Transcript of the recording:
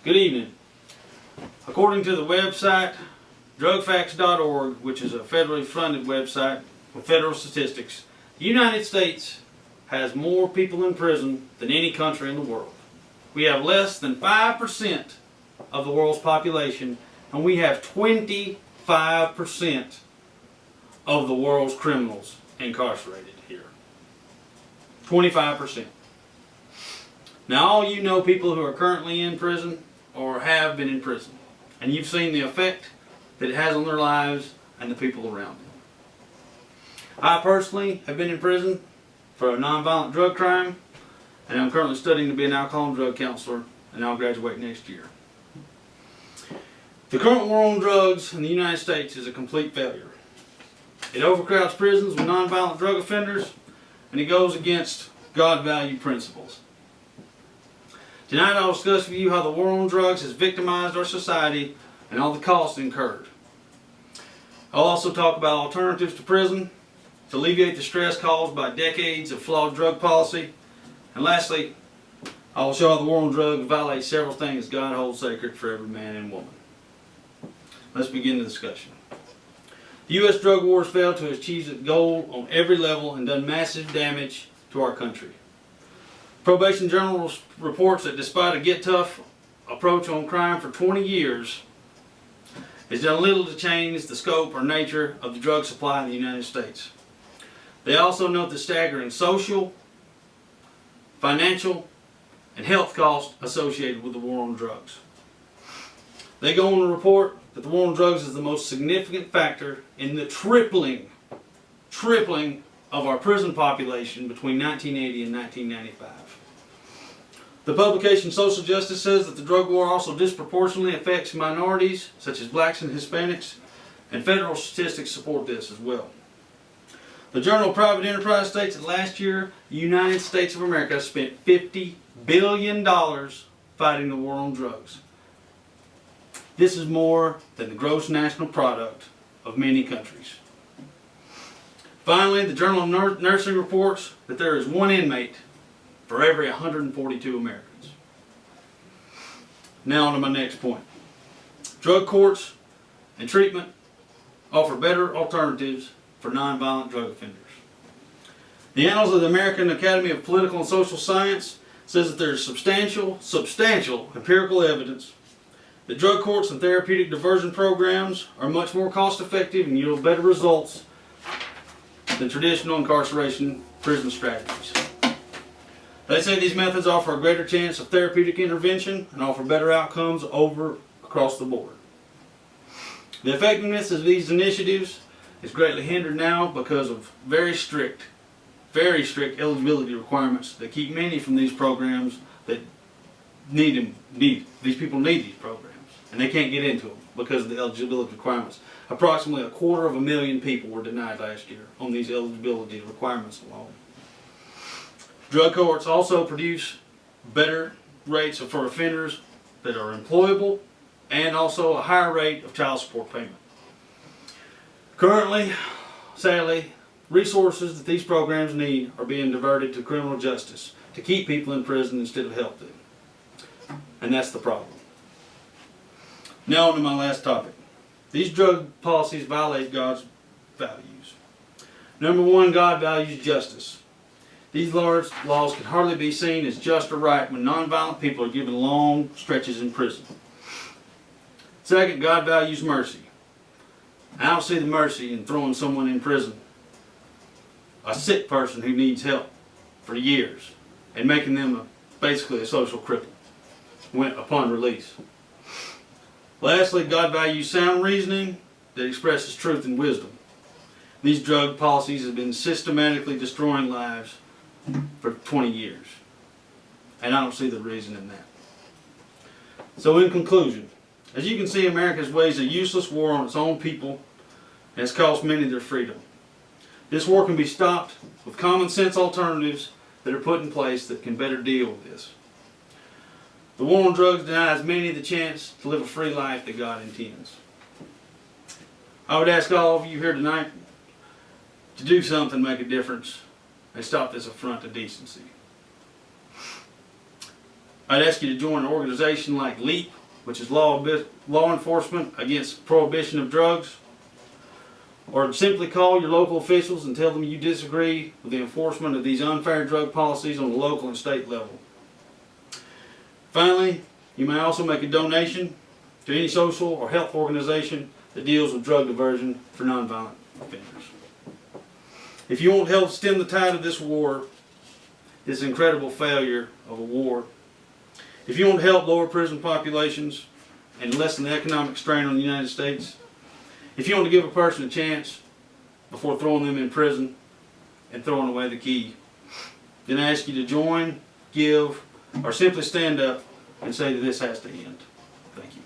Good evening. According to the website drugfacts.org, which is a federally funded website with federal statistics, the United States has more people in prison than any country in the world. We have less than 5% of the world's population, and we have 25% of the world's criminals incarcerated here. 25%. Now, all you know people who are currently in prison or have been in prison, and you've seen the effect that it has on their lives and the people around them. I personally have been in prison for a nonviolent drug crime, and I'm currently studying to be an alcohol and drug counselor, and I'll graduate next year. The current war on drugs in the United States is a complete failure. It overcrowds prisons with nonviolent drug offenders, and it goes against God-value principles. Tonight I'll discuss with you how the war on drugs has victimized our society and all the costs incurred. I'll also talk about alternatives to prison to alleviate the stress caused by decades of flawed drug policy. And lastly, I will show how the war on drugs violates several things God holds sacred for every man and woman. Let's begin the discussion. The U.S. drug war has failed to achieve its goal on every level and done massive damage to our country. Probation Journal reports that despite a get-tough approach on crime for 20 years, it's done little to change the scope or nature of the drug supply in the United States. They also note the staggering social, financial, and health costs associated with the war on drugs. They go on to report that the war on drugs is the most significant factor in the tripling of our prison population between 1980 and 1995. The publication Social Justice says that the drug war also disproportionately affects minorities such as blacks and Hispanics, and federal statistics support this as well. The Journal of Private Enterprise states that last year the United States of America spent $50 billion fighting the war on drugs. This is more than the gross national product of many countries. Finally, the Journal of Nursing reports that there is one inmate for every 142 Americans. Now on to my next point. Drug courts and treatment offer better alternatives for nonviolent drug offenders. The Annals of the American Academy of Political and Social Science says that there is substantial empirical evidence that drug courts and therapeutic diversion programs are much more cost-effective and yield better results than traditional incarceration prison strategies. They say these methods offer a greater chance of therapeutic intervention and offer better outcomes across the board. The effectiveness of these initiatives is greatly hindered now because of very strict eligibility requirements that keep many from these programs that these people need these programs, and they can't get into them because of the eligibility requirements. Approximately 250,000 people were denied last year on these eligibility requirements alone. Drug courts also produce better rates for offenders that are employable and also a higher rate of child support payment. Currently, sadly, resources that these programs need are being diverted to criminal justice to keep people in prison instead of help them. And that's the problem. Now on to my last topic. These drug policies violate God's values. Number one, God values justice. These laws can hardly be seen as just or right when nonviolent people are given long stretches in prison. Second, God values mercy. I don't see the mercy in throwing someone in prison, a sick person who needs help for years, and making them basically a social cripple upon release. Lastly, God values sound reasoning that expresses truth and wisdom. These drug policies have been systematically destroying lives for 20 years. And I don't see the reason in that. So in conclusion, as you can see, America has waged a useless war on its own people and has cost many their freedom. This war can be stopped with common sense alternatives that are put in place that can better deal with this. The war on drugs denies many the chance to live a free life that God intends. I would ask all of you here tonight to do something to make a difference and stop this affront to decency. I'd ask you to join an organization like LEAP, which is Law Enforcement Against Prohibition of Drugs, or simply call your local officials and tell them you disagree with the enforcement of these unfair drug policies on the local and state level. Finally, you may also make a donation to any social or health organization that deals with drug diversion for nonviolent offenders. If you want to help stem the tide of this war, this incredible failure of a war, if you want to help lower prison populations and lessen the economic strain on the United States, if you want to give a person a chance before throwing them in prison and throwing away the key, then I ask you to join, give, or simply stand up and say that this has to end. Thank you.